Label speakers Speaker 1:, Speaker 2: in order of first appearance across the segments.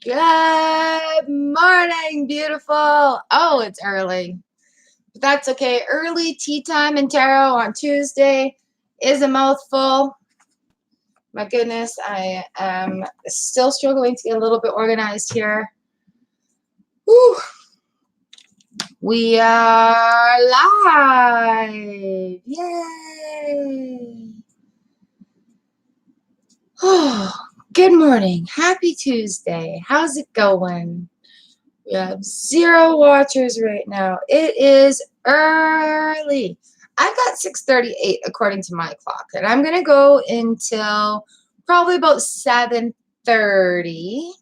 Speaker 1: Good morning, beautiful. Oh, it's early. But that's okay. Early tea time in tarot on Tuesday is a mouthful. My goodness, I am still struggling to get a little bit organized here. Whew. We are live. Yay. Oh, good morning. Happy Tuesday. How's it going? We have 0 watchers right now. It is early. I've got 6:38 according to my clock, and I'm gonna go until probably about 7:30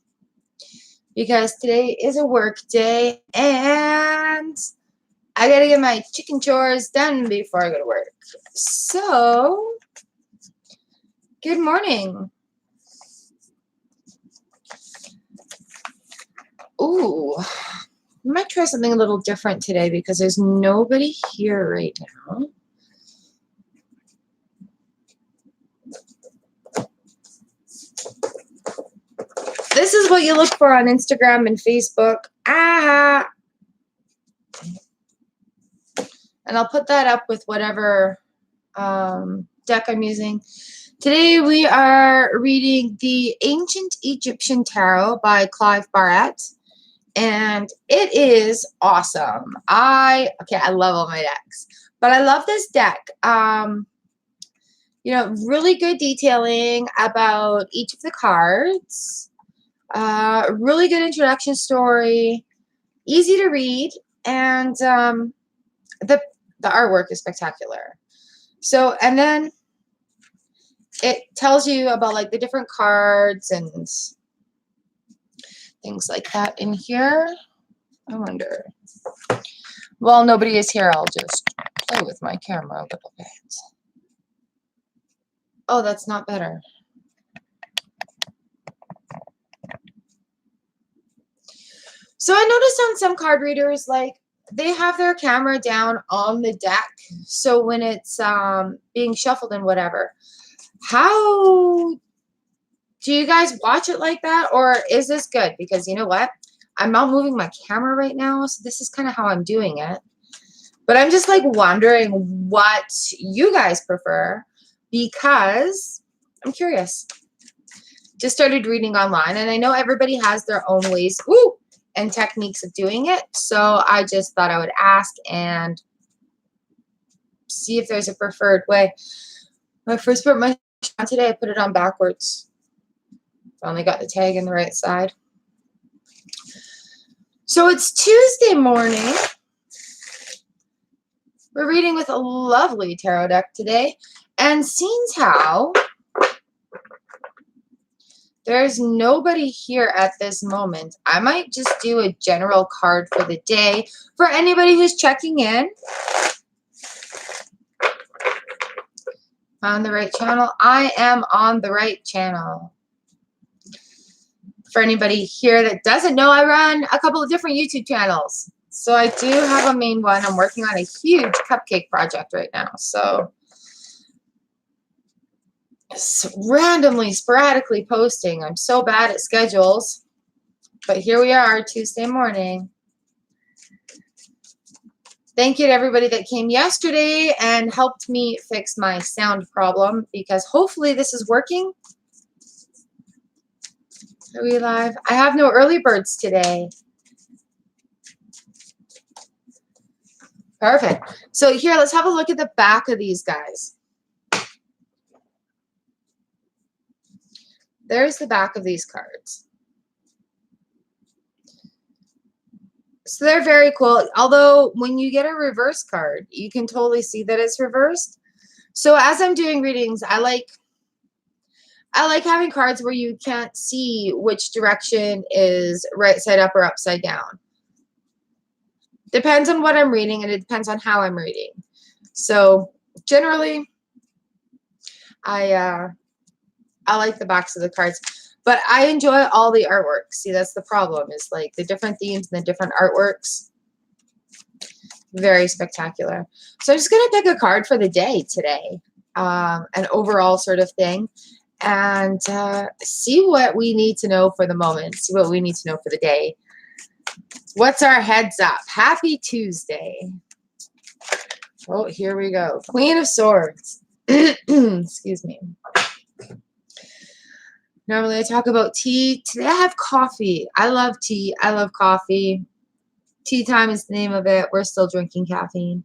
Speaker 1: because today is a work day and I gotta get my chicken chores done before I go to work. So, good morning. Ooh. I might try something a little different today because there's nobody here right now. This is what you look for on Instagram and Facebook. And I'll put that up with whatever deck I'm using. Today we are reading the Ancient Egyptian Tarot by Clive Barrett. And it is awesome. I love all my decks, but I love this deck. Really good detailing about each of the cards. Really good introduction story, easy to read, and the artwork is spectacular. So, and then it tells you about like the different cards and things like that in here. I wonder. Well, nobody is here. I'll just play with my camera a little bit. Oh, that's not better. So I noticed on some card readers, like, they have their camera down on the deck. So when it's being shuffled and whatever, how do you guys watch it like that? Or is this good? Because you know what? I'm not moving my camera right now. So this is kind of how I'm doing it. But I'm just like wondering what you guys prefer because I'm curious. Just started reading online and I know everybody has their own ways and techniques of doing it. So I just thought I would ask and see if there's a preferred way. When I first put my on today, I put it on backwards. I only got the tag in the right side. So it's Tuesday morning. We're reading with a lovely tarot deck today. And seeing how there's nobody here at this moment, I might just do a general card for the day for anybody who's checking in. On the right channel? I am on the right channel. For anybody here that doesn't know, I run a couple of different YouTube channels. So I do have a main one. I'm working on a huge cupcake project right now. So randomly, sporadically posting. I'm so bad at schedules. But here we are, Tuesday morning. Thank you to everybody that came yesterday and helped me fix my sound problem because hopefully this is working. Are we live? I have no early birds today. Perfect. So here, let's have a look at the back of these guys. There's the back of these cards. So they're very cool. Although when you get a reverse card, you can totally see that it's reversed. So as I'm doing readings, I like having cards where you can't see which direction is right side up or upside down. Depends on what I'm reading, and it depends on how I'm reading. So generally, I like the backs of the cards, but I enjoy all the artwork. See, that's the problem, is like the different themes and the different artworks. Very spectacular. So I'm just going to pick a card for the day today, an overall sort of thing. and see what we need to know for the moment. See what we need to know for the day. What's our heads up? Happy Tuesday. Oh, here we go. Queen of Swords. Excuse me. Normally I talk about tea. Today I have coffee. I love tea. I love coffee. Tea time is the name of it. We're still drinking caffeine.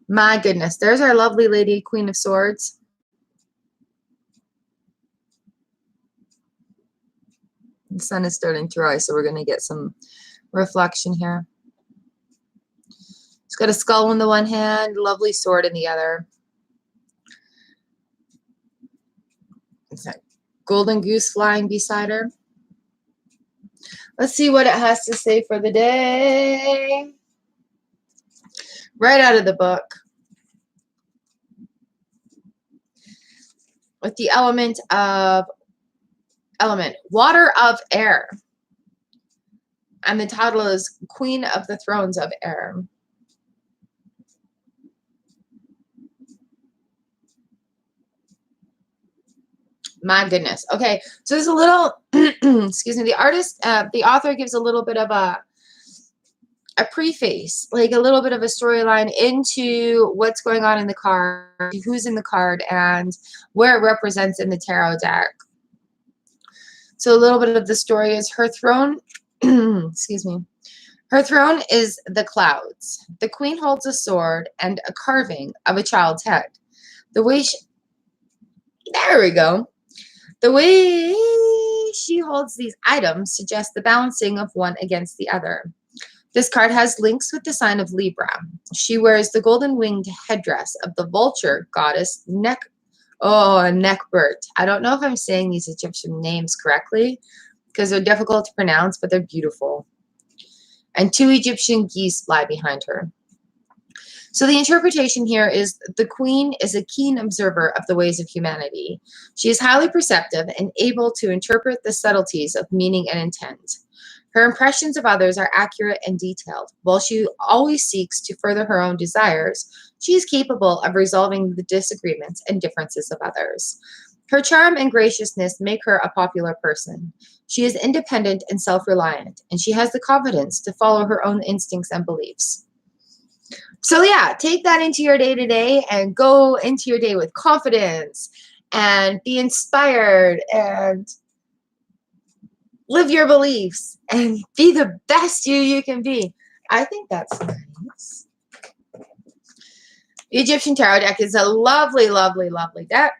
Speaker 1: My goodness. There's our lovely lady, Queen of Swords. The sun is starting to rise, so we're going to get some reflection here. She's got a skull in the one hand, lovely sword in the other. It's a golden goose flying beside her. Let's see what it has to say for the day. Right out of the book. With the element water of air. And the title is Queen of the Thrones of Air. My goodness. Okay, so there's a little, excuse me, the author gives a little bit of a preface, like a little bit of a storyline into what's going on in the card, who's in the card, and where it represents in the tarot deck. So a little bit of the story is her throne, excuse me, her throne is the clouds. The queen holds a sword and a carving of a child's head. The way there we go. The way she holds these items suggests the balancing of one against the other. This card has links with the sign of Libra. She wears the golden winged headdress of the vulture goddess Neckbert. I don't know if I'm saying these Egyptian names correctly because they're difficult to pronounce, but they're beautiful. And 2 Egyptian geese fly behind her. So the interpretation here is the queen is a keen observer of the ways of humanity. She is highly perceptive and able to interpret the subtleties of meaning and intent. Her impressions of others are accurate and detailed. While she always seeks to further her own desires, she is capable of resolving the disagreements and differences of others. Her charm and graciousness make her a popular person. She is independent and self-reliant, and she has the confidence to follow her own instincts and beliefs. So yeah, take that into your day today and go into your day with confidence and be inspired and live your beliefs and be the best you can be. I think that's nice. The Egyptian Tarot deck is a lovely, lovely, lovely deck.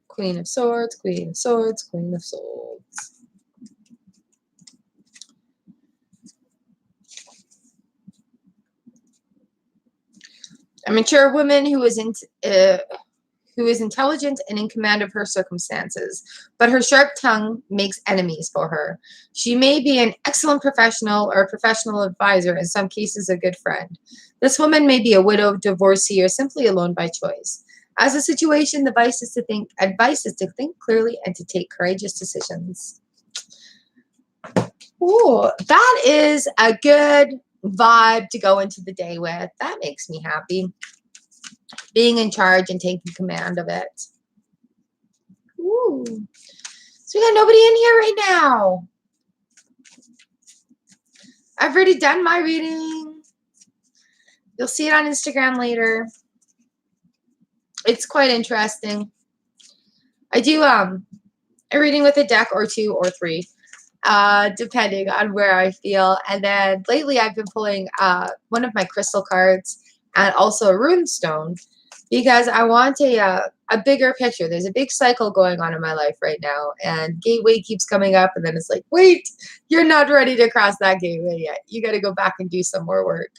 Speaker 1: Queen of Swords, Queen of Swords, Queen of Swords. A mature woman who is intelligent and in command of her circumstances, but her sharp tongue makes enemies for her. She may be an excellent professional or a professional advisor, in some cases a good friend. This woman may be a widow, divorcee, or simply alone by choice. As a situation, the advice is to think clearly and to take courageous decisions. Ooh, that is a good vibe to go into the day with. That makes me happy. Being in charge and taking command of it. Ooh. So we got nobody in here right now. I've already done my reading. You'll see it on Instagram later. It's quite interesting. I do a reading with a deck or 2 or 3. Depending on where I feel. And then lately I've been pulling one of my crystal cards and also a rune stone because I want a bigger picture. There's a big cycle going on in my life right now, and gateway keeps coming up, and then it's like, wait, you're not ready to cross that gateway yet. You got to go back and do some more work.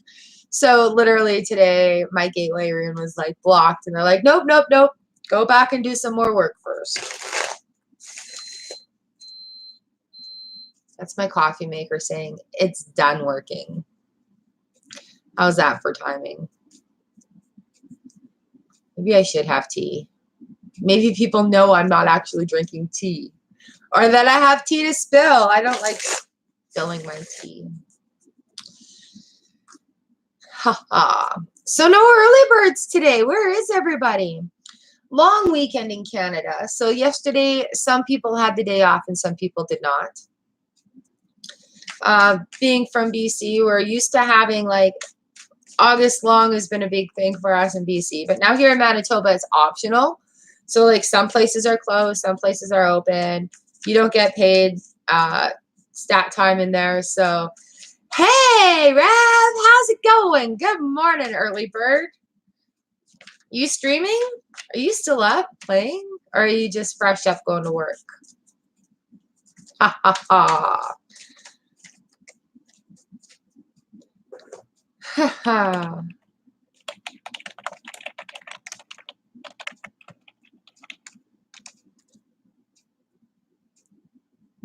Speaker 1: So literally today, my gateway rune was like blocked, and they're like, nope, nope, nope. Go back and do some more work first. That's my coffee maker saying it's done working. How's that for timing? Maybe I should have tea. Maybe people know I'm not actually drinking tea. Or that I have tea to spill. I don't like spilling my tea. Ha ha. So no early birds today. Where is everybody? Long weekend in Canada. So yesterday, some people had the day off and some people did not. Being from BC, we're used to having like August long has been a big thing for us in BC. But now here in Manitoba, it's optional. So like some places are closed, some places are open. You don't get paid stat time in there. So, hey, Rev, how's it going? Good morning, early bird. You streaming? Are you still up playing? Or are you just fresh up going to work? Ha ha ha. Ha ha.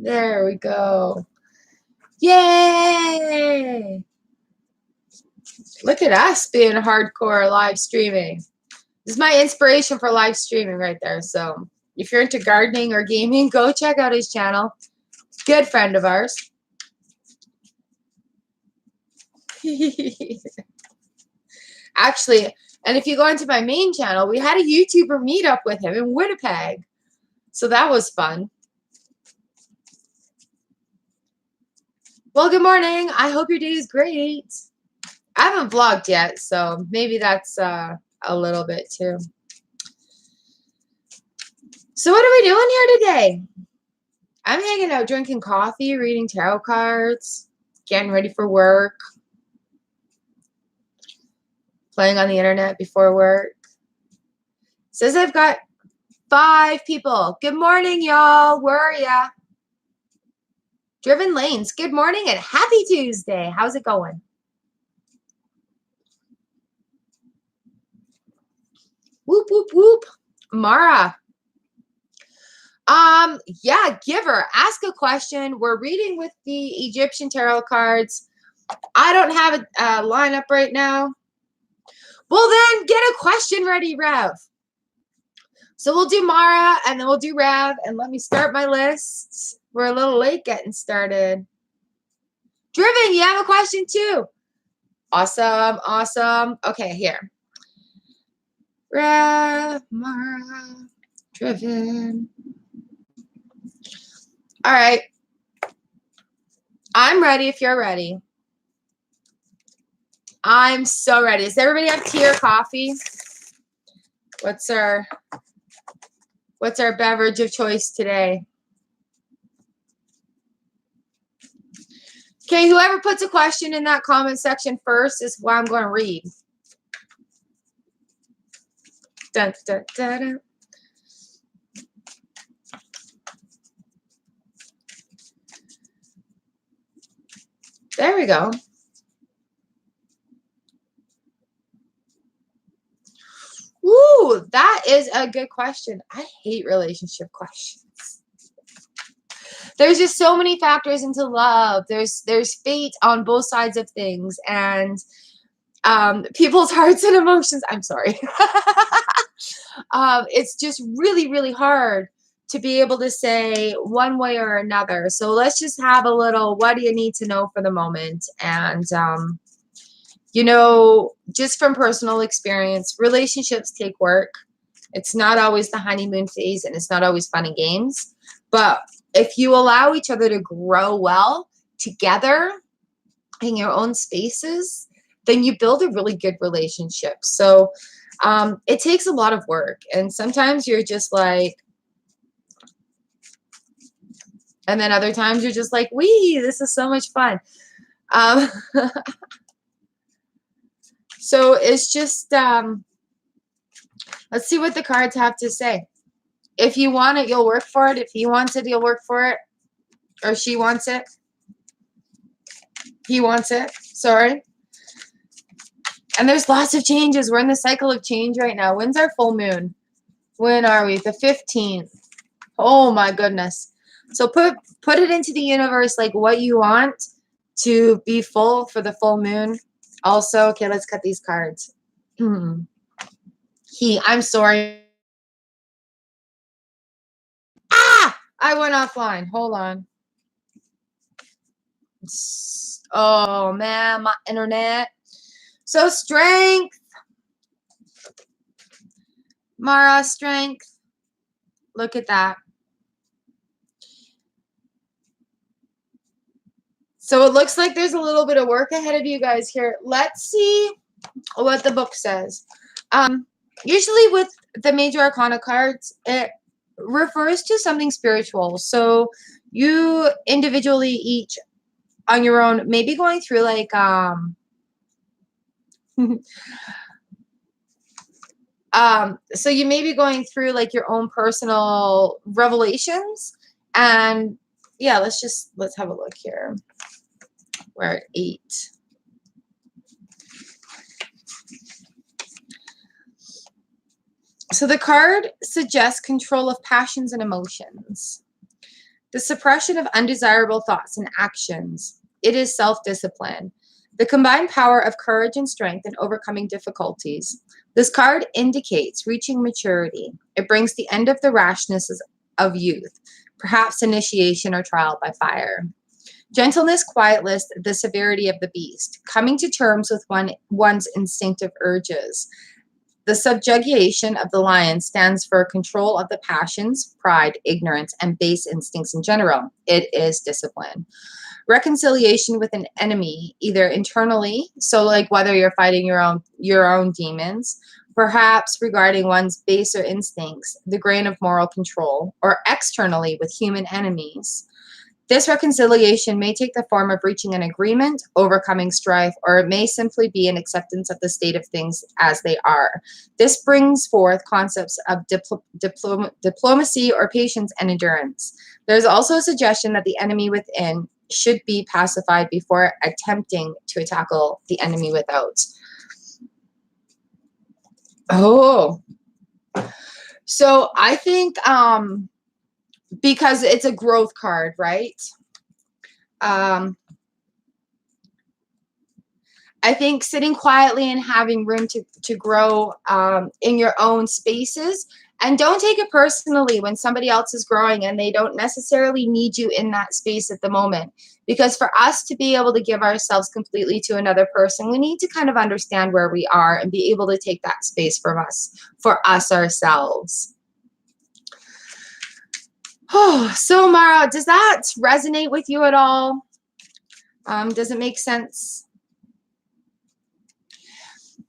Speaker 1: There we go. Yay! Look at us being hardcore live streaming. This is my inspiration for live streaming right there. So if you're into gardening or gaming, go check out his channel. Good friend of ours. Actually, and if you go into my main channel, we had a YouTuber meetup with him in Winnipeg. So that was fun. Well, good morning. I hope your day is great. I haven't vlogged yet, so maybe that's a little bit too. So what are we doing here today? I'm hanging out, drinking coffee, reading tarot cards, getting ready for work, playing on the internet before work. Says I've got 5 people. Good morning, y'all. Where are ya? Driven Lanes. Good morning and happy Tuesday. How's it going? Whoop, whoop, whoop. Mara. Yeah, Giver, ask a question. We're reading with the Egyptian tarot cards. I don't have a lineup right now. Well, then get a question ready, Rev. So we'll do Mara and then we'll do Rev, and let me start my list. We're a little late getting started. Driven, you have a question too. Awesome, awesome. Okay, here. Rev, Mara, Driven. All right. I'm ready if you're ready. I'm so ready. Does everybody have tea or coffee? What's our beverage of choice today? Okay, whoever puts a question in that comment section first is what I'm going to read. Dun, dun, dun, dun. There we go. Ooh, that is a good question. I hate relationship questions. There's just so many factors into love. There's fate on both sides of things, and people's hearts and emotions. I'm sorry. It's just really, really hard to be able to say one way or another. So let's just have a little, what do you need to know for the moment? And, you know, just from personal experience, relationships take work. It's not always the honeymoon phase and it's not always fun and games. But if you allow each other to grow well together in your own spaces, then you build a really good relationship. So it takes a lot of work. And sometimes you're just like, and then other times you're just like, wee, this is so much fun. So it's just, let's see what the cards have to say. If you want it, you'll work for it. If he wants it, you'll work for it. Or she wants it. He wants it. Sorry. And there's lots of changes. We're in the cycle of change right now. When's our full moon? When are we? The 15th. Oh my goodness. So put it into the universe like what you want to be full for the full moon. Also, okay, let's cut these cards. I'm sorry. I went offline. Hold on. Oh man, my internet. So strength. Mara, strength. Look at that. So it looks like there's a little bit of work ahead of you guys here. Let's see what the book says. Usually with the major arcana cards, it refers to something spiritual. So you individually each on your own, maybe going through like so you may be going through like your own personal revelations. And yeah, let's have a look here. We're at 8. So the card suggests control of passions and emotions, the suppression of undesirable thoughts and actions. It is self-discipline, the combined power of courage and strength in overcoming difficulties. This card indicates reaching maturity. It brings the end of the rashness of youth, perhaps initiation or trial by fire. Gentleness quietness the severity of the beast, coming to terms with one's instinctive urges. The subjugation of the lion stands for control of the passions, pride, ignorance, and base instincts in general. It is discipline. Reconciliation with an enemy, either internally, so like whether you're fighting your own demons, perhaps regarding one's baser instincts, the grain of moral control, or externally with human enemies. This reconciliation may take the form of reaching an agreement, overcoming strife, or it may simply be an acceptance of the state of things as they are. This brings forth concepts of diplomacy or patience and endurance. There's also a suggestion that the enemy within should be pacified before attempting to tackle the enemy without. Oh, so I think because it's a growth card, right? I think sitting quietly and having room to grow in your own spaces. And don't take it personally when somebody else is growing and they don't necessarily need you in that space at the moment. Because for us to be able to give ourselves completely to another person, we need to kind of understand where we are and be able to take that space for us ourselves. Oh, so Mara, does that resonate with you at all? Does it make sense?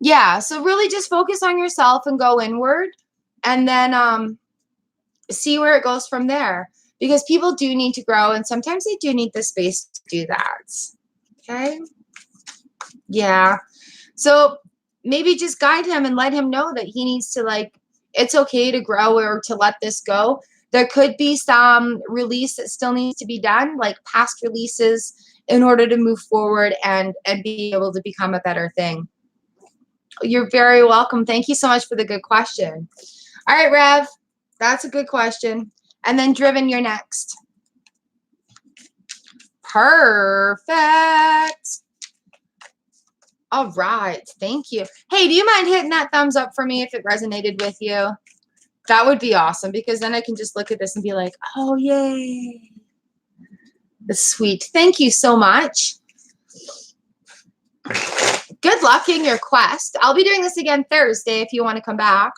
Speaker 1: Yeah, so really just focus on yourself and go inward, and then see where it goes from there. Because people do need to grow, and sometimes they do need the space to do that. Okay? Yeah. So maybe just guide him and let him know that he needs to, like, it's okay to grow or to let this go. There could be some release that still needs to be done, like past releases, in order to move forward and be able to become a better thing. You're very welcome. Thank you so much for the good question. All right, Rev, that's a good question. And then Driven, you're next. Perfect. All right. Thank you. Hey, do you mind hitting that thumbs up for me if it resonated with you? That would be awesome, because then I can just look at this and be like, oh, yay. That's sweet. Thank you so much. Good luck in your quest. I'll be doing this again Thursday if you want to come back.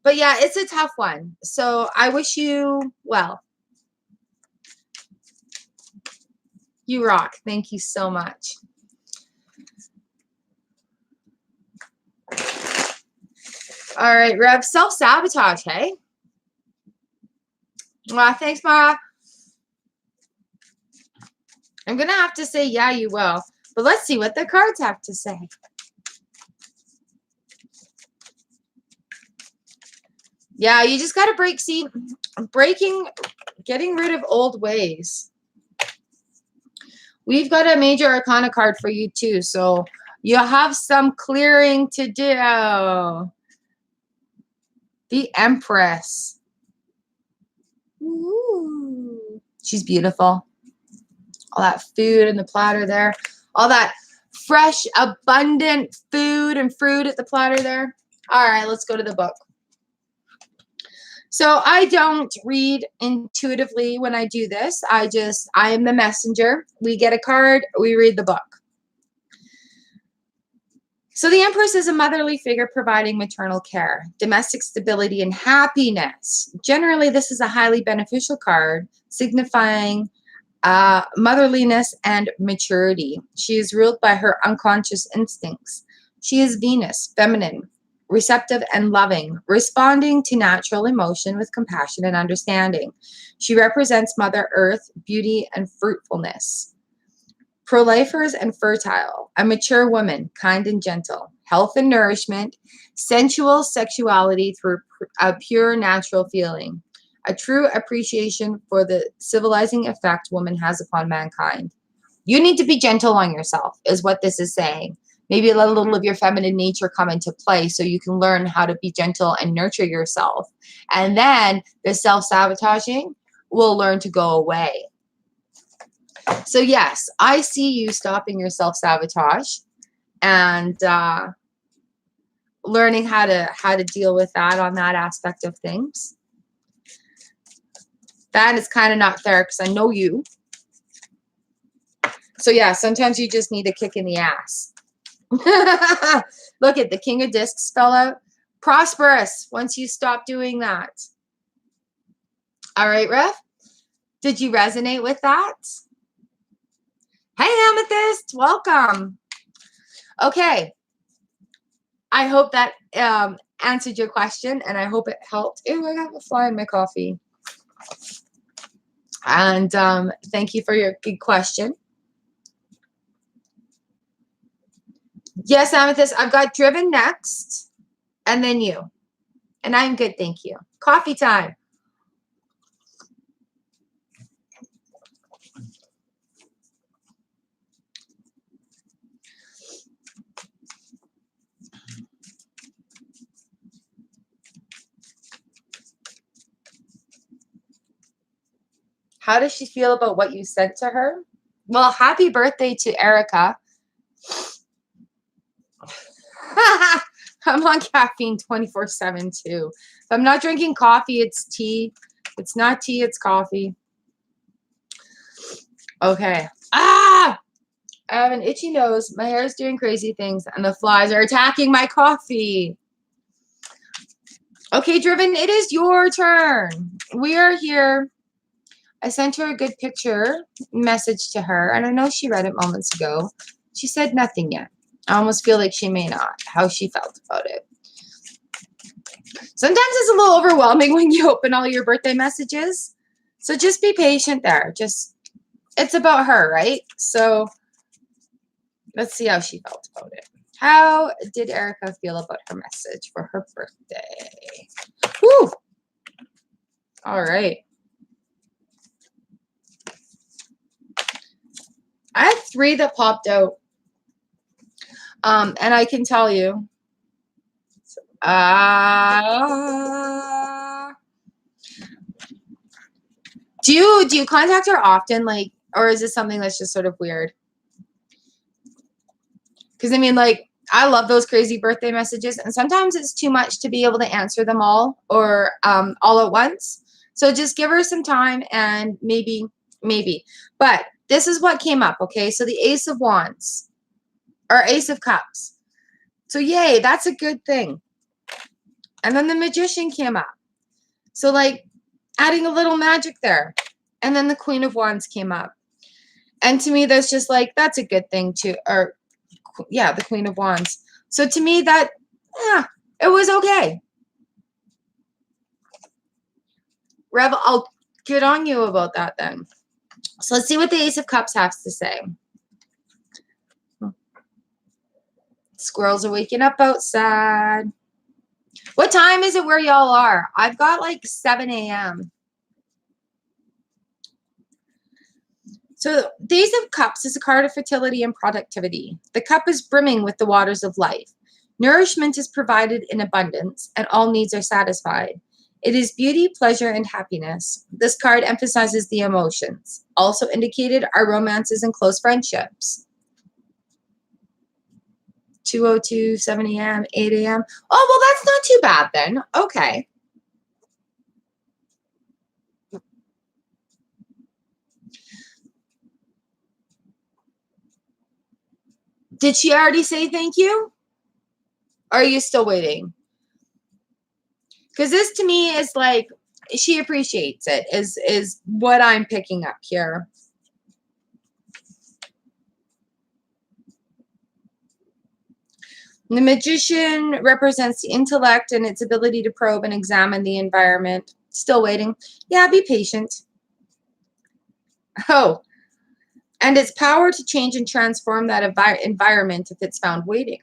Speaker 1: But yeah, it's a tough one. So I wish you well. You rock. Thank you so much. All right, Rev. Self-sabotage, hey? Well, thanks, Mara. I'm going to have to say, yeah, you will. But let's see what the cards have to say. Yeah, you just got to getting rid of old ways. We've got a major arcana card for you too, so you have some clearing to do. The Empress. Ooh. She's beautiful. All that food in the platter there. All that fresh, abundant food and fruit at the platter there. All right, let's go to the book. So I don't read intuitively when I do this. I am the messenger. We get a card, we read the book. So the Empress is a motherly figure providing maternal care, domestic stability, and happiness. Generally, this is a highly beneficial card, signifying motherliness and maturity. She is ruled by her unconscious instincts. She is Venus, feminine, receptive and loving, responding to natural emotion with compassion and understanding. She represents Mother Earth, beauty, and fruitfulness. Pro-lifers and fertile, a mature woman, kind and gentle, health and nourishment, sensual sexuality through a pure natural feeling, a true appreciation for the civilizing effect woman has upon mankind. You need to be gentle on yourself, is what this is saying. Maybe let a little of your feminine nature come into play so you can learn how to be gentle and nurture yourself. And then the self-sabotaging will learn to go away. So yes, I see you stopping your self-sabotage and learning how to deal with that on that aspect of things. That is kind of not fair because I know you. So yeah, sometimes you just need a kick in the ass. Look at the King of Discs fell out. Prosperous once you stop doing that. All right, Ref. Did you resonate with that? Hey, Amethyst, welcome. Okay. I hope that answered your question, and I hope it helped. Ew, I got a fly in my coffee. And thank you for your good question. Yes, Amethyst, I've got Driven next, and then you. And I'm good, thank you. Coffee time. How does she feel about what you sent to her? Well, happy birthday to Erica. I'm on caffeine 24/7 too. If I'm not drinking coffee, it's tea. If it's not tea, it's coffee. Okay. Ah! I have an itchy nose. My hair is doing crazy things, and the flies are attacking my coffee. Okay, Driven, it is your turn. We are here. I sent her a good picture message to her, and I know she read it moments ago. She said nothing yet. I almost feel like she may not, how she felt about it. Sometimes it's a little overwhelming when you open all your birthday messages. So just be patient there. It's about her, right? So let's see how she felt about it. How did Erica feel about her message for her birthday? Woo! All right. I had 3 that popped out. And I can tell you. Do you contact her often, like, or is this something that's just sort of weird? Because I mean, like, I love those crazy birthday messages, and sometimes it's too much to be able to answer them all or all at once. So just give her some time and maybe. But this is what came up, okay? So the Ace of Wands or Ace of Cups. So yay, that's a good thing. And then the Magician came up. So like adding a little magic there. And then the Queen of Wands came up. And to me, that's just like, that's a good thing too. Or yeah, the Queen of Wands. So to me, that, yeah, it was okay. Rev, I'll get on you about that then. So let's see what the Ace of Cups has to say. Squirrels are waking up outside. What time is it where y'all are? I've got like 7 a.m. So the Ace of Cups is a card of fertility and productivity. The cup is brimming with the waters of life. Nourishment is provided in abundance, and all needs are satisfied. It is beauty, pleasure, and happiness. This card emphasizes the emotions. Also indicated are romances and close friendships. 2:02, 7 a.m., 8 a.m. Oh, well, that's not too bad then. Okay. Did she already say thank you? Or are you still waiting? Because this to me is like, she appreciates it, is what I'm picking up here. The Magician represents the intellect and its ability to probe and examine the environment. Still waiting. Yeah, be patient. Oh, and its power to change and transform that environment if it's found waiting.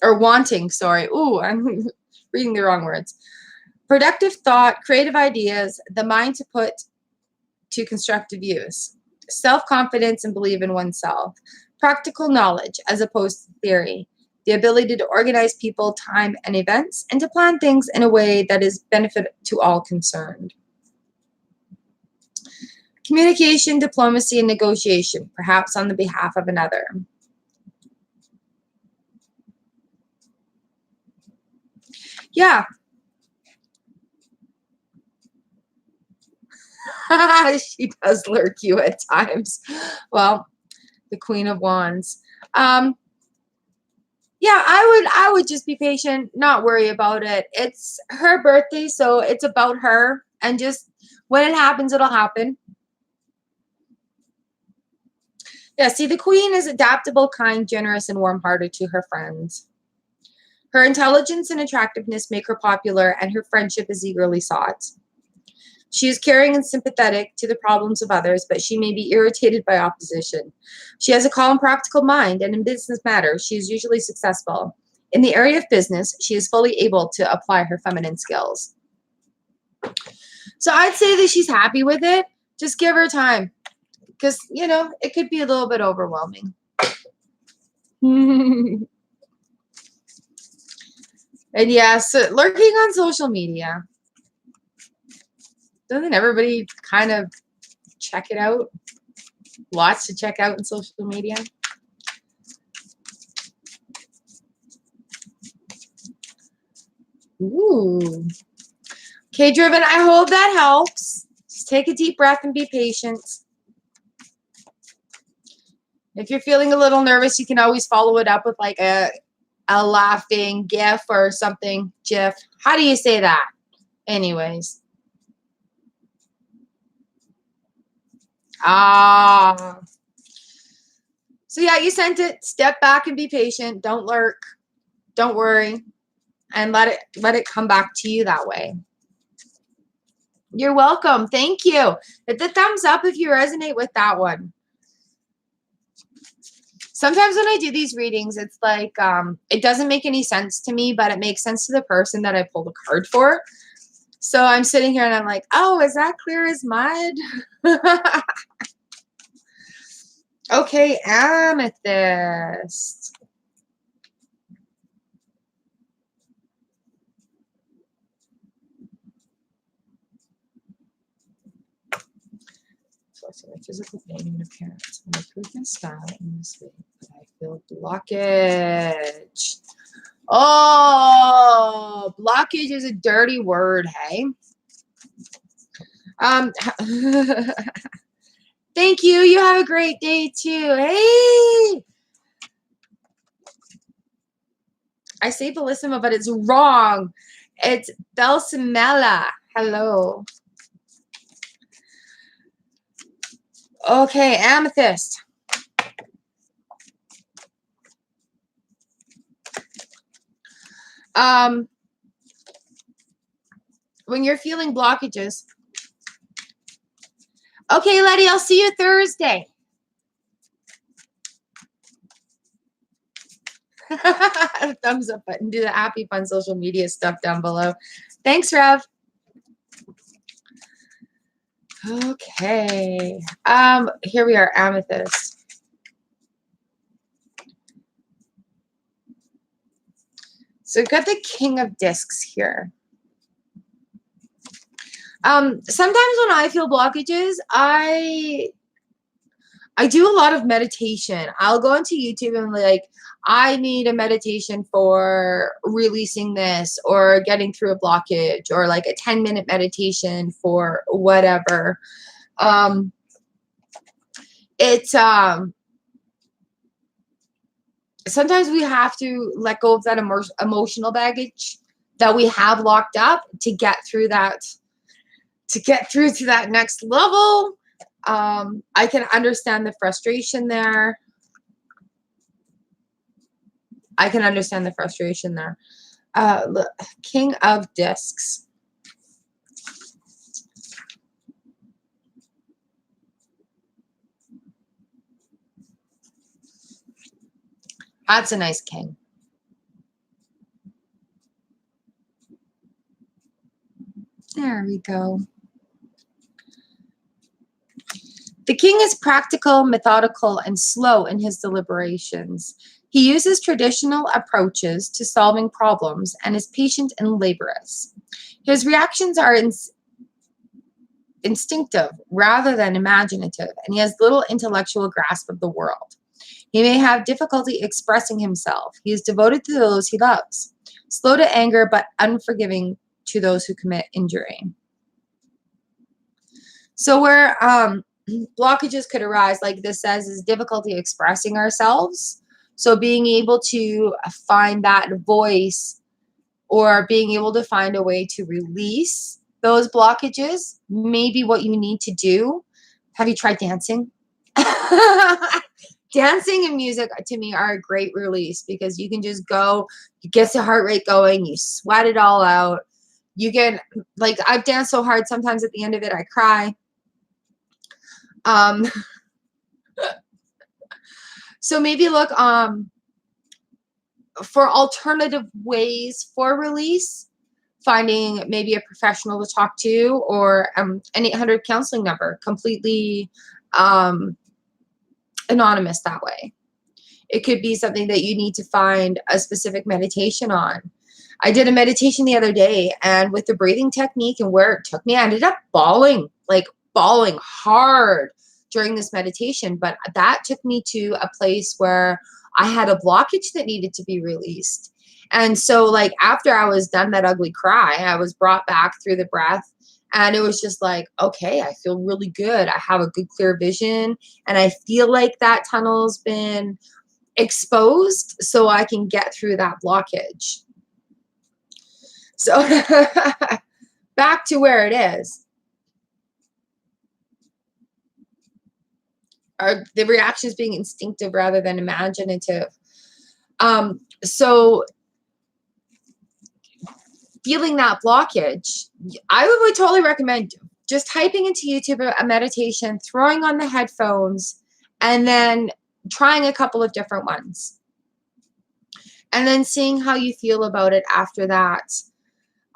Speaker 1: Or wanting, sorry. Ooh, I'm reading the wrong words. Productive thought, creative ideas, the mind to put to constructive use. Self-confidence and believe in oneself. Practical knowledge as opposed to theory. The ability to organize people, time, and events, and to plan things in a way that is benefit to all concerned. Communication, diplomacy, and negotiation, perhaps on the behalf of another. Yeah. She does lurk you at times. Well, the Queen of Wands. Yeah, I would just be patient, not worry about it. It's her birthday, so it's about her. And just when it happens, it'll happen. Yeah, see, the Queen is adaptable, kind, generous, and warm-hearted to her friends. Her intelligence and attractiveness make her popular, and her friendship is eagerly sought. She is caring and sympathetic to the problems of others, but she may be irritated by opposition. She has a calm, practical mind, and in business matters, she is usually successful. In the area of business, she is fully able to apply her feminine skills. So I'd say that she's happy with it. Just give her time, because, you know, it could be a little bit overwhelming. And yes, lurking on social media. Doesn't everybody kind of check it out? Lots to check out in social media. Ooh. Okay, Driven, I hope that helps. Just take a deep breath and be patient. If you're feeling a little nervous, you can always follow it up with like a laughing gif or something. GIF. How do you say that? Anyways. So yeah, you sent it. Step back and be patient. Don't lurk. Don't worry. And let it come back to you that way. You're welcome. Thank you. Hit the thumbs up if you resonate with that one. Sometimes when I do these readings, it's like it doesn't make any sense to me, but it makes sense to the person that I pulled a card for. So I'm sitting here and I'm like, oh, is that clear as mud? Okay, Amethyst. So my physical pain and appearance. My improvement style in this way, but I feel blockage. Oh, blockage is a dirty word, hey? Thank you. You have a great day too. Hey! I say bellissima, but it's wrong. It's Belsimella. Hello. Okay, Amethyst. When you're feeling blockages. Okay, Letty, I'll see you Thursday. Thumbs up button. Do the happy fun social media stuff down below. Thanks, Rev. Okay. Here we are, Amethyst. So we've got the King of Discs here. Sometimes when I feel blockages, I do a lot of meditation. I'll go into YouTube and like, I need a meditation for releasing this or getting through a blockage, or like a 10-minute meditation for whatever. It's sometimes we have to let go of that emotional baggage that we have locked up to get through that, to that next level. I can understand the frustration there. I can understand the frustration there. Look, King of Discs. That's a nice king. There we go. The king is practical, methodical, and slow in his deliberations. He uses traditional approaches to solving problems and is patient and laborious. His reactions are instinctive rather than imaginative, and he has little intellectual grasp of the world. He may have difficulty expressing himself. He is devoted to those he loves, slow to anger, but unforgiving to those who commit injury. So where blockages could arise, like this says, is difficulty expressing ourselves. So being able to find that voice, or being able to find a way to release those blockages, may be what you need to do. Have you tried dancing? Dancing and music to me are a great release, because you can just go, you get the heart rate going, you sweat it all out. You can, like, I've danced so hard, sometimes at the end of it I cry. So maybe look for alternative ways for release, finding maybe a professional to talk to, or an 800 counseling number, completely anonymous that way. It could be something that you need to find a specific meditation on. I did a meditation the other day, and with the breathing technique and where it took me, I ended up bawling, like bawling hard during this meditation. But that took me to a place where I had a blockage that needed to be released. And so, like, after I was done that ugly cry, I was brought back through the breath. And it was just like, okay, I feel really good. I have a good, clear vision. And I feel like that tunnel's been exposed, so I can get through that blockage. So back to where it is. Are the reactions being instinctive rather than imaginative? So feeling that blockage, I would totally recommend just typing into YouTube a meditation, throwing on the headphones, and then trying a couple of different ones. And then seeing how you feel about it after that.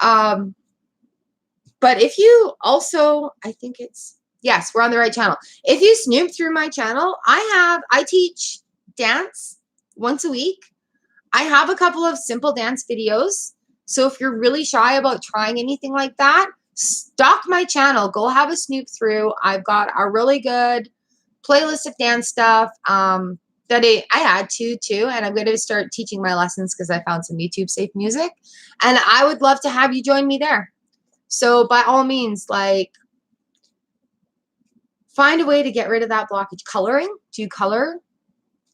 Speaker 1: But if you also, I think it's, yes, we're on the right channel. If you snoop through my channel, I teach dance once a week. I have a couple of simple dance videos. So if you're really shy about trying anything like that, stalk my channel. Go have a snoop through. I've got a really good playlist of dance stuff that I add to too. And I'm going to start teaching my lessons because I found some YouTube safe music. And I would love to have you join me there. So by all means, like, find a way to get rid of that blockage. Coloring. Do you color?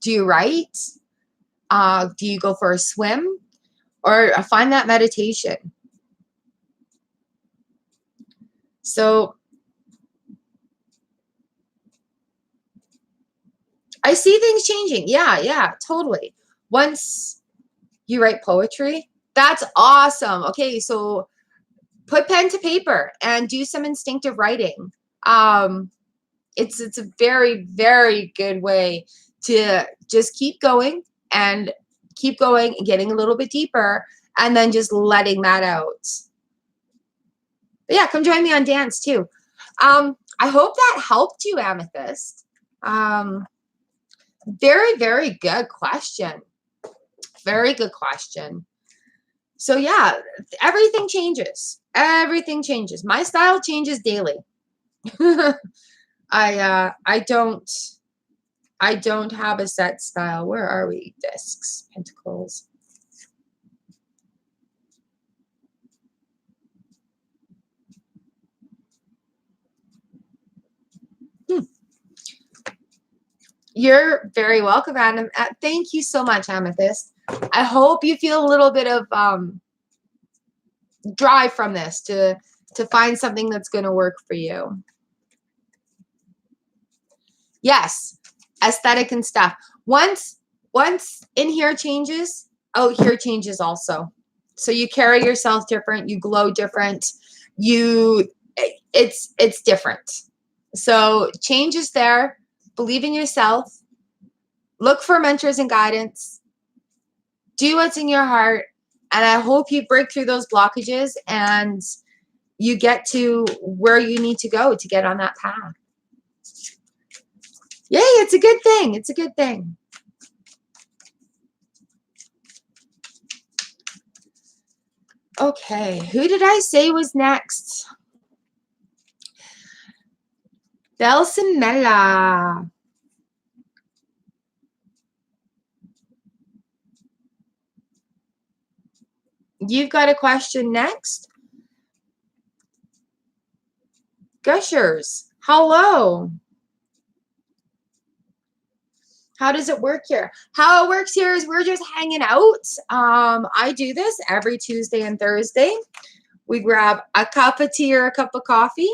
Speaker 1: Do you write? Do you go for a swim? Or find that meditation. So I see things changing. Yeah, totally. Once you write poetry, that's awesome. Okay, so put pen to paper and do some instinctive writing. It's a very, very good way to just keep going and getting a little bit deeper, and then just letting that out. But yeah, come join me on dance too. I hope that helped you, Amethyst. Very, very good question. Very good question. So yeah, everything changes. Everything changes. My style changes daily. I don't have a set style. Where are we? Discs, pentacles. You're very welcome, Adam. Thank you so much, Amethyst. I hope you feel a little bit of drive from this to find something that's going to work for you. Yes, aesthetic and stuff. Once in here changes, out here changes also. So you carry yourself different, you glow different, it's different. So change is there. Believe in yourself. Look for mentors and guidance. Do what's in your heart. And I hope you break through those blockages and you get to where you need to go to get on that path. Yay, it's a good thing. It's a good thing. Okay, who did I say was next? Belsimella. You've got a question next? Gushers, hello. How does it work here? How it works here is we're just hanging out. I do this every Tuesday and Thursday. We grab a cup of tea or a cup of coffee.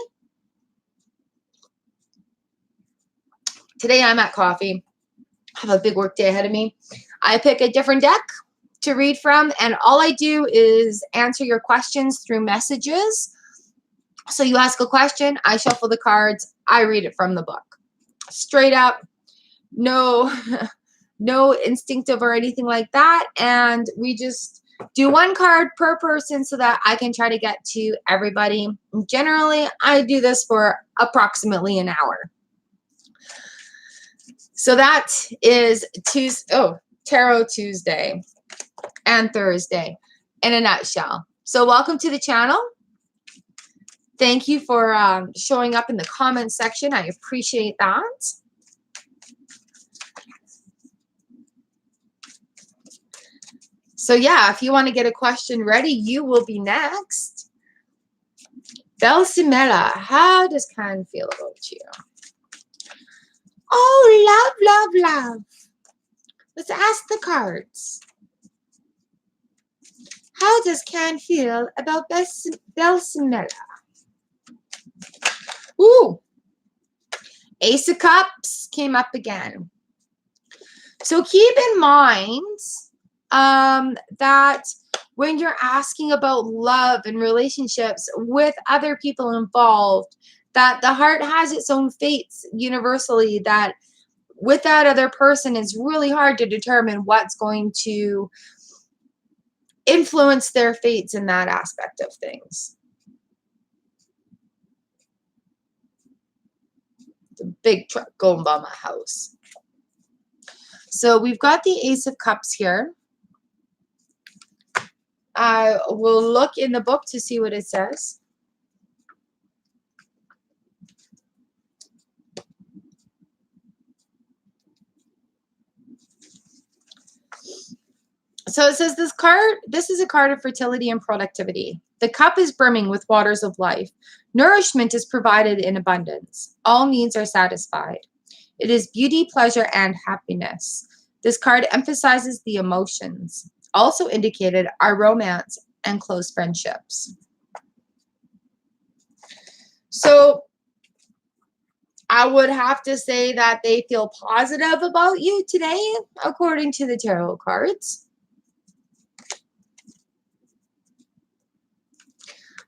Speaker 1: Today I'm at coffee. I have a big work day ahead of me. I pick a different deck to read from, and all I do is answer your questions through messages. So you ask a question, I shuffle the cards, I read it from the book. Straight up, no instinctive or anything like that. And we just do one card per person so that I can try to get to everybody. Generally, I do this for approximately an hour. So that is Tarot Tuesday and Thursday in a nutshell. So welcome to the channel. Thank you for showing up in the comments section. I appreciate that. So yeah, if you want to get a question ready, you will be next. Belsimella, how does Karen feel about you? Oh, love, love, love. Let's ask the cards. How does Karen feel about Belsimella? Ooh, Ace of Cups came up again. So keep in mind that when you're asking about love and relationships with other people involved, that the heart has its own fates universally, that with that other person, it's really hard to determine what's going to influence their fates in that aspect of things. It's a big truck going by my house. So we've got the Ace of Cups here. I will look in the book to see what it says. So it says this is a card of fertility and productivity. The cup is brimming with waters of life. Nourishment is provided in abundance. All needs are satisfied. It is beauty, pleasure, and happiness. This card emphasizes the emotions. Also indicated are romance and close friendships. So I would have to say that they feel positive about you today, according to the tarot cards.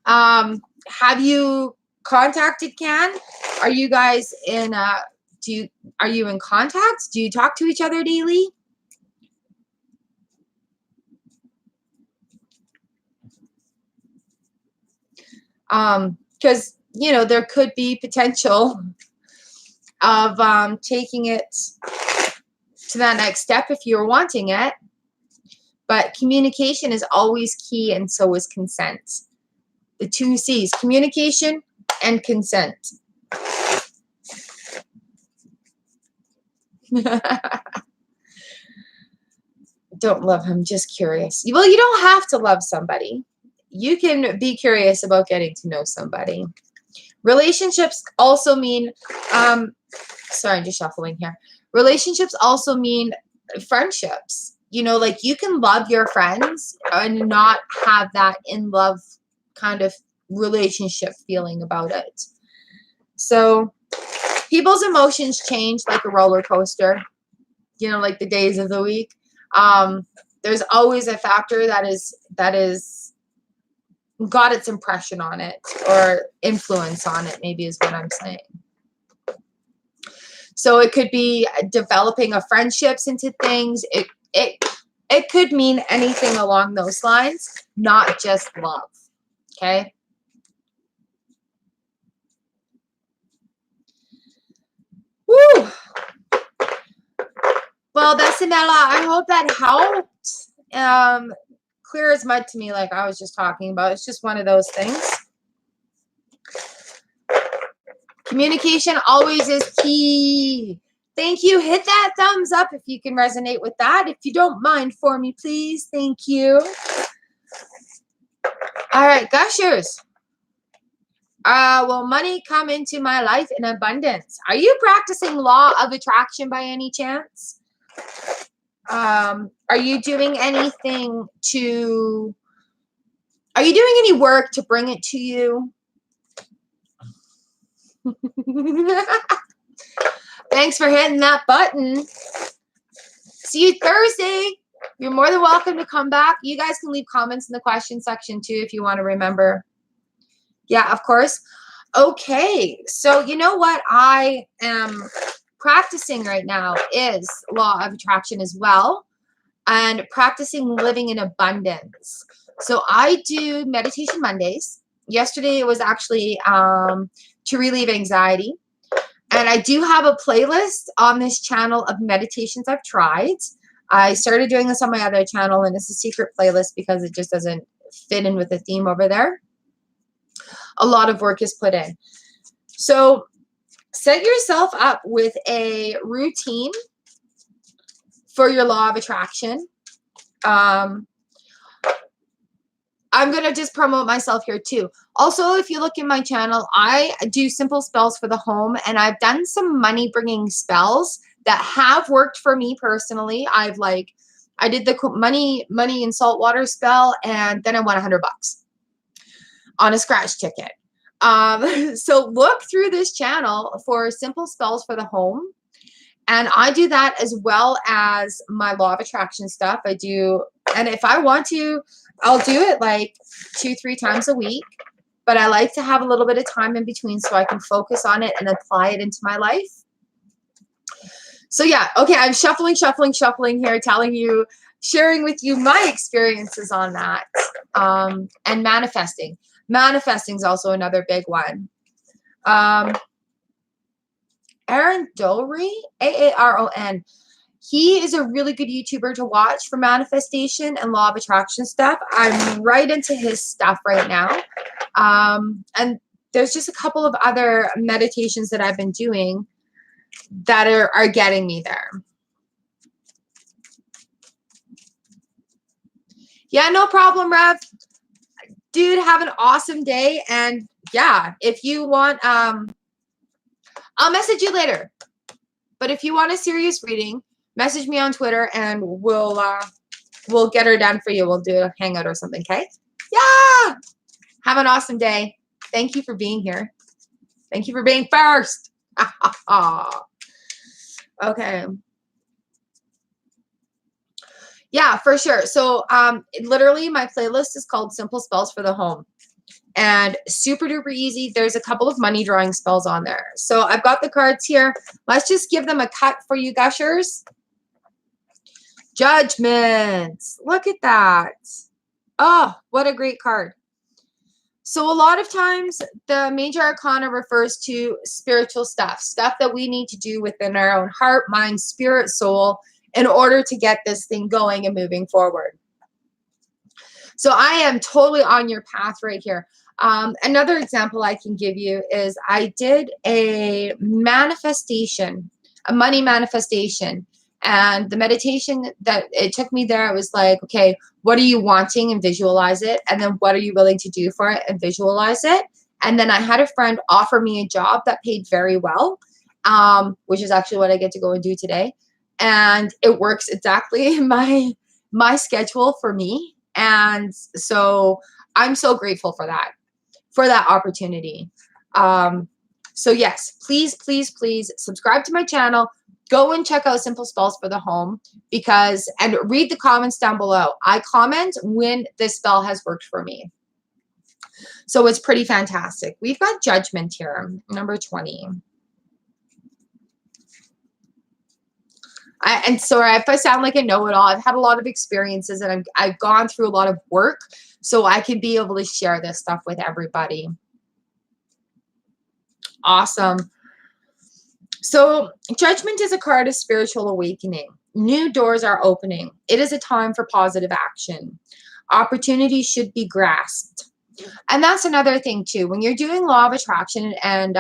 Speaker 1: Have you contacted Can? Are you guys in are you in contact? Do you talk to each other daily? Because you know there could be potential of taking it to that next step if you're wanting it. But communication is always key, and so is consent. The two C's, communication and consent. Don't love him, just curious. Well, you don't have to love somebody. You can be curious about getting to know somebody. Relationships also mean, sorry, I'm just shuffling here. Relationships also mean friendships. You know, like you can love your friends and not have that in love kind of relationship feeling about it. So people's emotions change like a roller coaster, you know, like the days of the week. There's always a factor that is got its impression on it, or influence on it, maybe is what I'm saying. So it could be developing of friendships into things. It could mean anything along those lines, not just love. Okay. Woo. Well, Bessinella, I hope that helped. Clear as mud to me, like I was just talking about. It's just one of those things. Communication always is key. Thank you. Hit that thumbs up if you can resonate with that. If you don't mind for me, please. Thank you. All right, gushers. Will money come into my life in abundance? Are you practicing law of attraction by any chance? Are you doing anything to... Are you doing any work to bring it to you? Thanks for hitting that button. See you Thursday. You're more than welcome to come back. You guys can leave comments in the question section too if you want to remember. Yeah, of course. Okay, so you know what I am practicing right now is law of attraction as well, and practicing living in abundance. So I do meditation Mondays. Yesterday it was actually to relieve anxiety. And I do have a playlist on this channel of meditations I've tried. I started doing this on my other channel, and it's a secret playlist because it just doesn't fit in with the theme over there. A lot of work is put in. So set yourself up with a routine for your law of attraction. I'm going to just promote myself here too. Also, if you look in my channel, I do simple spells for the home, and I've done some money bringing spells that have worked for me personally. I did the money and salt water spell, and then I won $100 on a scratch ticket. So look through this channel for simple spells for the home. And I do that as well as my law of attraction stuff. I do, and if I want to, I'll do it like 2-3 times a week. But I like to have a little bit of time in between so I can focus on it and apply it into my life. So yeah, okay, I'm shuffling here, telling you, sharing with you my experiences on that. And manifesting. Manifesting is also another big one. Aaron Dory, Aaron. He is a really good YouTuber to watch for manifestation and law of attraction stuff. I'm right into his stuff right now. And there's just a couple of other meditations that I've been doing that are getting me there. Yeah, no problem, Rev. Dude, have an awesome day. And yeah, if you want, I'll message you later. But if you want a serious reading, message me on Twitter and we'll get her done for you. We'll do a hangout or something, okay? Yeah! Have an awesome day. Thank you for being here. Thank you for being first. Okay. Yeah, for sure. So literally my playlist is called Simple Spells for the Home. And super duper easy. There's a couple of money drawing spells on there. So I've got the cards here. Let's just give them a cut for you gushers. Judgment. Look at that. Oh, what a great card. So a lot of times the major arcana refers to spiritual stuff that we need to do within our own heart, mind, spirit, soul in order to get this thing going and moving forward. So I am totally on your path right here. Another example I can give you is I did a manifestation, a money manifestation. And the meditation that it took me there, it was like, okay, what are you wanting, and visualize it. And then what are you willing to do for it, and visualize it. And then I had a friend offer me a job that paid very well. which is actually what I get to go and do today. And it works exactly in my schedule for me. And so I'm so grateful for that opportunity. So yes, please, please, please subscribe to my channel. Go and check out Simple Spells for the Home, and read the comments down below. I comment when this spell has worked for me. So it's pretty fantastic. We've got Judgment here, number 20. And sorry if I sound like a know-it-all. I've had a lot of experiences, and I've gone through a lot of work, so I can be able to share this stuff with everybody. Awesome. So Judgment is a card of spiritual awakening. New doors are opening. It is a time for positive action. Opportunities should be grasped. And that's another thing too. When you're doing law of attraction and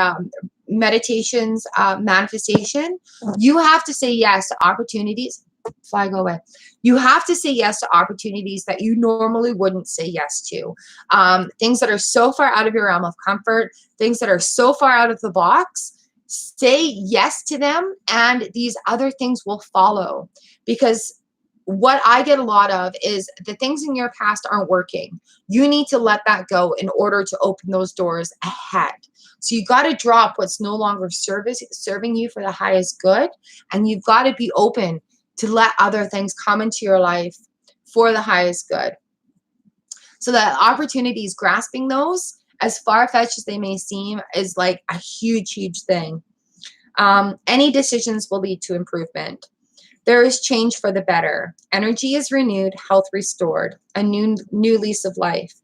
Speaker 1: meditations, manifestation, you have to say yes to opportunities. Fly, go away. You have to say yes to opportunities that you normally wouldn't say yes to. Things that are so far out of your realm of comfort, things that are so far out of the box. Say yes to them, and these other things will follow. Because what I get a lot of is the things in your past aren't working. You need to let that go in order to open those doors ahead. So you got to drop what's no longer serving you for the highest good, and you've got to be open to let other things come into your life for the highest good. So that opportunities, grasping those, as far-fetched as they may seem, is like a huge, huge thing. Any decisions will lead to improvement. There is change for the better. Energy is renewed, health restored, a new lease of life.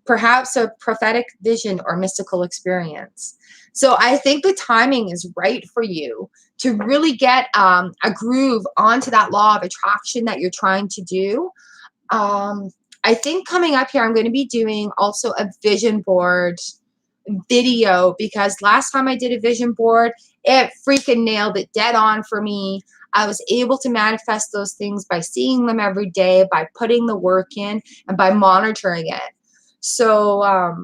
Speaker 1: Perhaps a prophetic vision or mystical experience. So I think the timing is right for you to really get a groove onto that law of attraction that you're trying to do. I think coming up here, I'm going to be doing also a vision board video, because last time I did a vision board, it freaking nailed it dead on for me. I was able to manifest those things by seeing them every day, by putting the work in, and by monitoring it. So,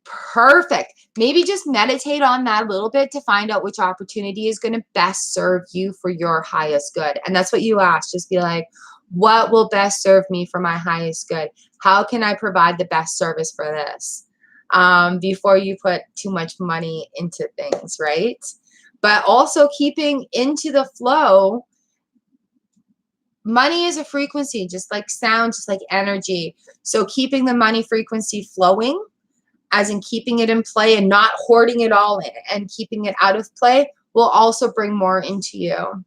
Speaker 1: perfect. Maybe just meditate on that a little bit to find out which opportunity is going to best serve you for your highest good. And that's what you ask. Just be like, what will best serve me for my highest good? How can I provide the best service for this? Before you put too much money into things, right? But also keeping into the flow. Money is a frequency, just like sound, just like energy. So keeping the money frequency flowing, as in keeping it in play and not hoarding it all in and keeping it out of play, will also bring more into you.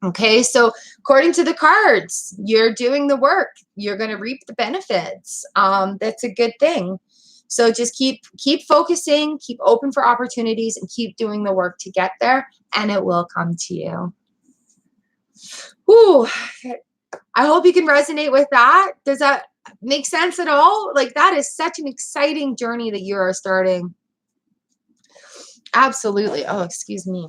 Speaker 1: Okay, so according to the cards, you're doing the work. You're going to reap the benefits. That's a good thing. So just keep focusing, keep open for opportunities, and keep doing the work to get there, and it will come to you. Whew. I hope you can resonate with that. Does that make sense at all? Like, that is such an exciting journey that you are starting. Absolutely. Oh, excuse me.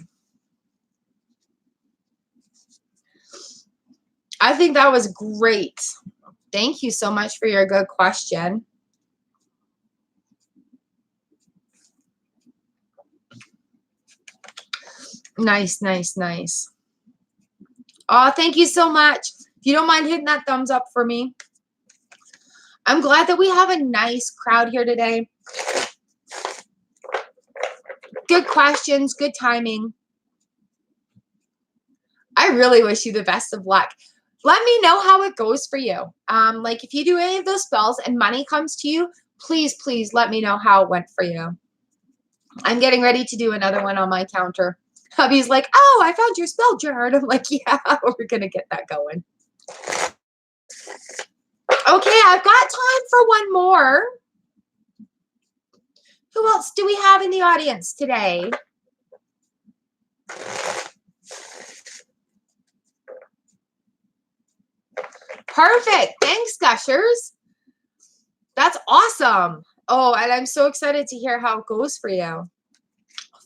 Speaker 1: I think that was great. Thank you so much for your good question. Nice, nice, nice. Oh, thank you so much. If you don't mind hitting that thumbs up for me. I'm glad that we have a nice crowd here today. Good questions, good timing. I really wish you the best of luck. Let me know how it goes for you. Like, if you do any of those spells and money comes to you, please, please let me know how it went for you. I'm getting ready to do another one on my counter. Hubby's like, oh, I found your spell jar. And I'm like, yeah, we're going to get that going. Okay, I've got time for one more. Who else do we have in the audience today? Perfect. Thanks, Gushers. That's awesome. Oh, and I'm so excited to hear how it goes for you.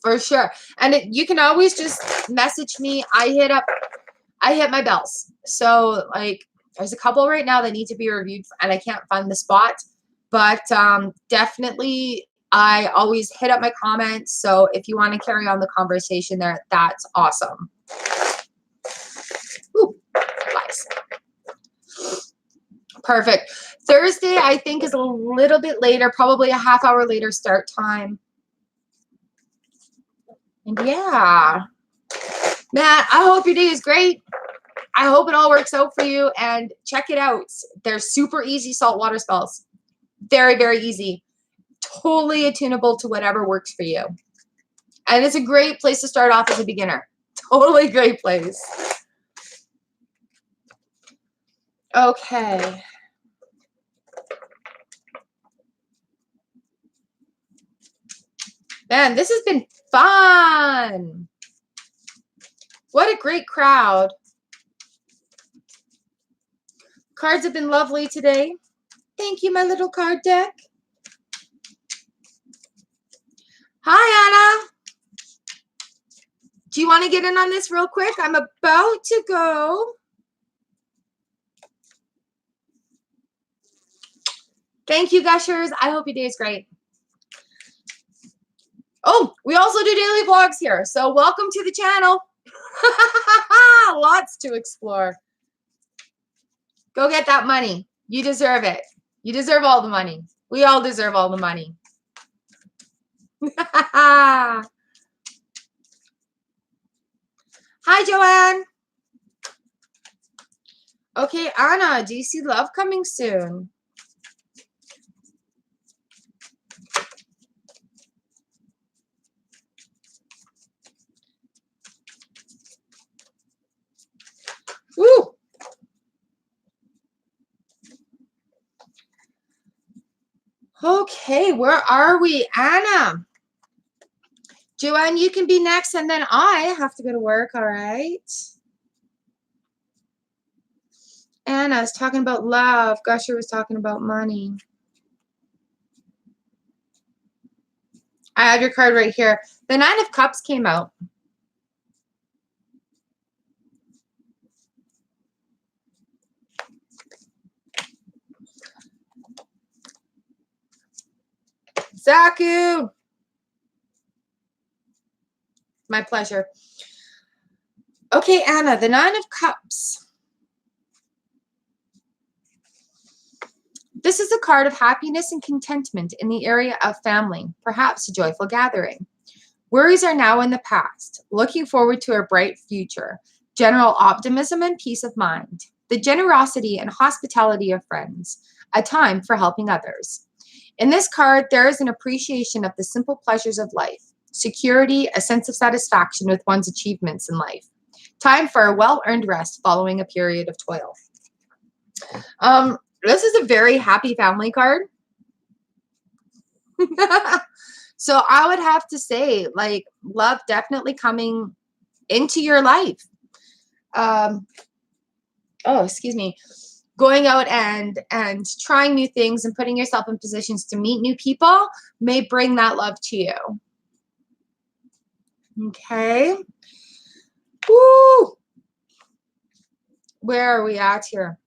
Speaker 1: For sure. And you can always just message me. I hit my bells. So, like, there's a couple right now that need to be reviewed, and I can't find the spot. But definitely I always hit up my comments. So if you want to carry on the conversation there, that's awesome. Ooh, flies. Perfect. Thursday, I think, is a little bit later, probably a half hour later start time. And yeah, Matt, I hope your day is great. I hope it all works out for you, and check it out. They're super easy saltwater spells. Very, very easy. Totally attunable to whatever works for you. And it's a great place to start off as a beginner. Totally great place. Okay. Man, this has been fun. What a great crowd. Cards have been lovely today. Thank you, my little card deck. Hi, Anna. Do you want to get in on this real quick? I'm about to go. Thank you, Gushers. I hope your day is great. Oh, we also do daily vlogs here. So welcome to the channel. Lots to explore. Go get that money. You deserve it. You deserve all the money. We all deserve all the money. Hi, Joanne. Okay, Anna, do you see love coming soon? Woo! Okay, where are we? Anna. Joanne, you can be next, and then I have to go to work, all right? Anna's talking about love. Gusher was talking about money. I have your card right here. The Nine of Cups came out. Zaku! My pleasure. Okay, Anna, the Nine of Cups. This is a card of happiness and contentment in the area of family, perhaps a joyful gathering. Worries are now in the past, looking forward to a bright future, general optimism and peace of mind, the generosity and hospitality of friends, a time for helping others. In this card, there is an appreciation of the simple pleasures of life, security, a sense of satisfaction with one's achievements in life, time for a well-earned rest following a period of toil. This is a very happy family card. So I would have to say, like, love definitely coming into your life. Oh, excuse me. Going out and trying new things and putting yourself in positions to meet new people may bring that love to you. Okay. Woo! Where are we at here?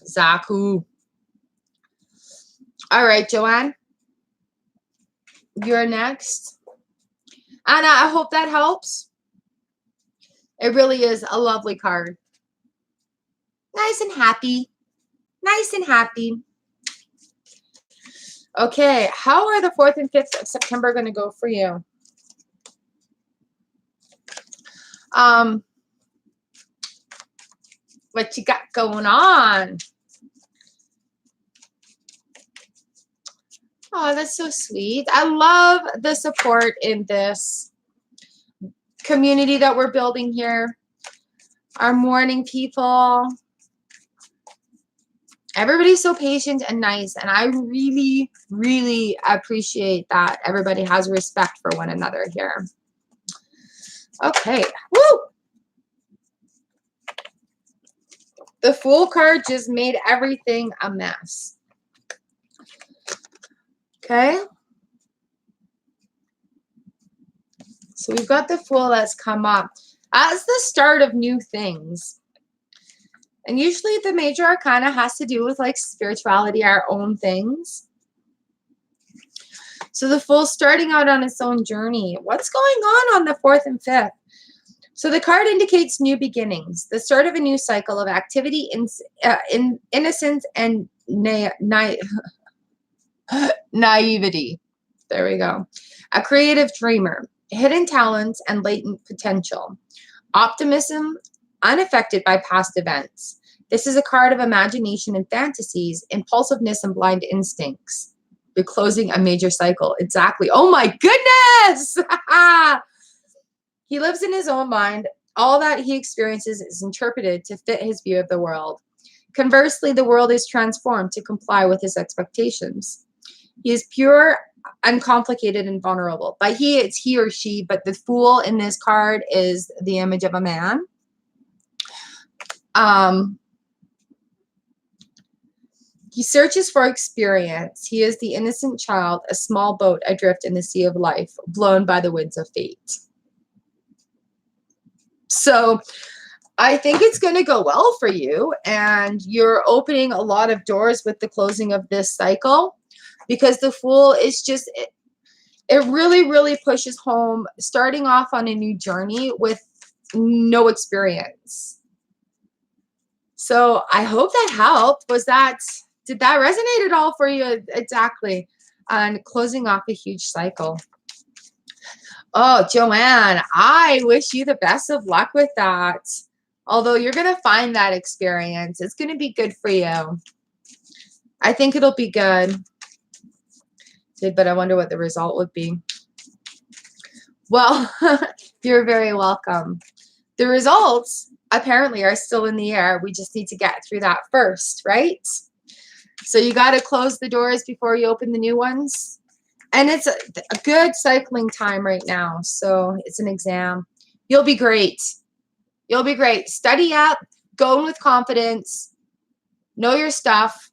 Speaker 1: Zaku. All right, Joanne. You're next. Anna, I hope that helps. It really is a lovely card. Nice and happy. Nice and happy. Okay, how are the 4th and 5th of September going to go for you? What you got going on? Oh, that's so sweet. I love the support in this community that we're building here. Our morning people. Everybody's so patient and nice, and I really, really appreciate that everybody has respect for one another here. Okay. Woo! The Fool card just made everything a mess. Okay. So we've got the Fool that's come up as the start of new things. And usually the major arcana has to do with like spirituality, our own things. So the Fool starting out on its own journey. What's going on the 4th and 5th? So the card indicates new beginnings, the start of a new cycle of activity, in innocence, and naivety. There we go. A creative dreamer, hidden talents and latent potential. Optimism, unaffected by past events. This is a card of imagination and fantasies, impulsiveness and blind instincts. You're closing a major cycle. Exactly. Oh my goodness! He lives in his own mind. All that he experiences is interpreted to fit his view of the world. Conversely, the world is transformed to comply with his expectations. He is pure, uncomplicated, and vulnerable. By he, it's he or she, but the Fool in this card is the image of a man. He searches for experience. He is the innocent child, a small boat adrift in the sea of life, blown by the winds of fate. So I think it's going to go well for you, and you're opening a lot of doors with the closing of this cycle, because the Fool is just, it really, really pushes home starting off on a new journey with no experience. So I hope that helped. Did that resonate at all for you? Exactly. And closing off a huge cycle. Oh, Joanne, I wish you the best of luck with that. Although you're going to find that experience. It's going to be good for you. I think it'll be good. But I wonder what the result would be. Well, you're very welcome. The results apparently are still in the air. We just need to get through that first, right? So you got to close the doors before you open the new ones. And it's a good cycling time right now. So it's an exam. You'll be great. You'll be great. Study up. Go in with confidence. Know your stuff.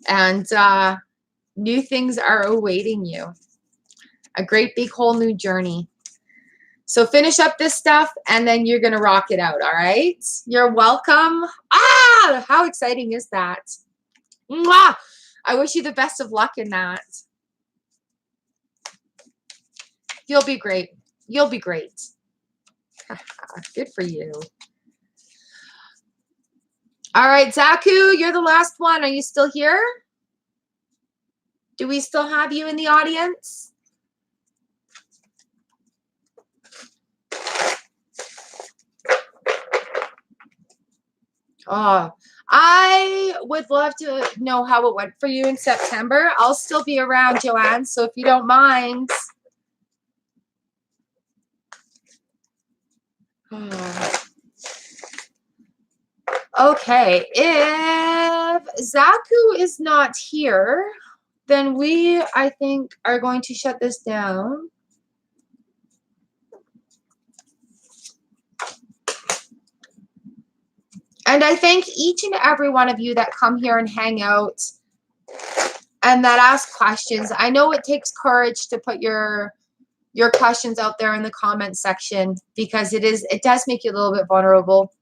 Speaker 1: And new things are awaiting you. A great big whole new journey. So finish up this stuff and then you're going to rock it out. All right. You're welcome. Ah, how exciting is that? Mwah! I wish you the best of luck in that. You'll be great. You'll be great. Good for you. All right, Zaku, you're the last one. Are you still here? Do we still have you in the audience? Oh, I would love to know how it went for you in September. I'll still be around, Joanne, so if you don't mind. Okay, if Zaku is not here, then we, I think, are going to shut this down. And I thank each and every one of you that come here and hang out and that ask questions. I know it takes courage to put your questions out there in the comment section, because it does make you a little bit vulnerable.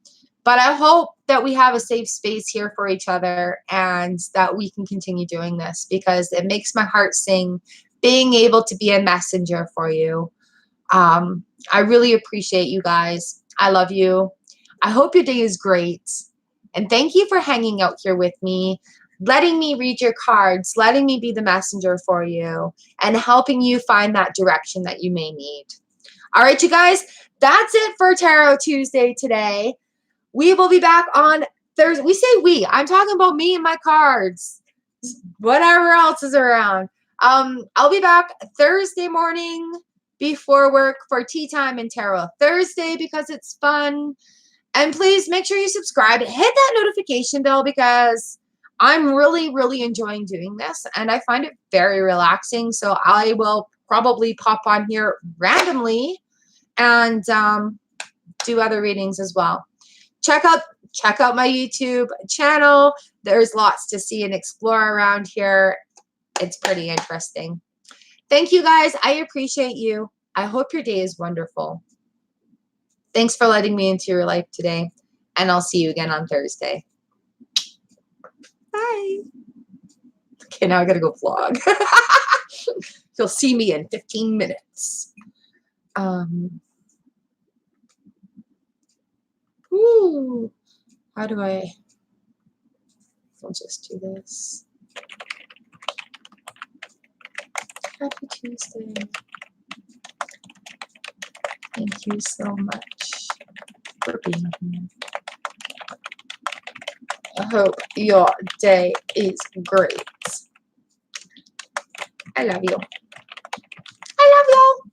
Speaker 1: But I hope that we have a safe space here for each other and that we can continue doing this, because it makes my heart sing being able to be a messenger for you. I really appreciate you guys. I love you. I hope your day is great. And thank you for hanging out here with me, letting me read your cards, letting me be the messenger for you, and helping you find that direction that you may need. All right, you guys, that's it for Tarot Tuesday today. We will be back on Thursday. We say we. I'm talking about me and my cards. Whatever else is around. I'll be back Thursday morning before work for Tea Time and Tarot Thursday, because it's fun. And please make sure you subscribe. Hit that notification bell, because I'm really, really enjoying doing this. And I find it very relaxing. So I will probably pop on here randomly and do other readings as well. Check out my YouTube channel. There's lots to see and explore around here. It's pretty interesting. Thank you, guys. I appreciate you. I hope your day is wonderful. Thanks for letting me into your life today. And I'll see you again on Thursday. Bye. Okay, now I gotta go vlog. You'll see me in 15 minutes. Ooh, how do I? I'll just do this. Happy Tuesday. Thank you so much for being here. I hope your day is great. I love you. I love y'all.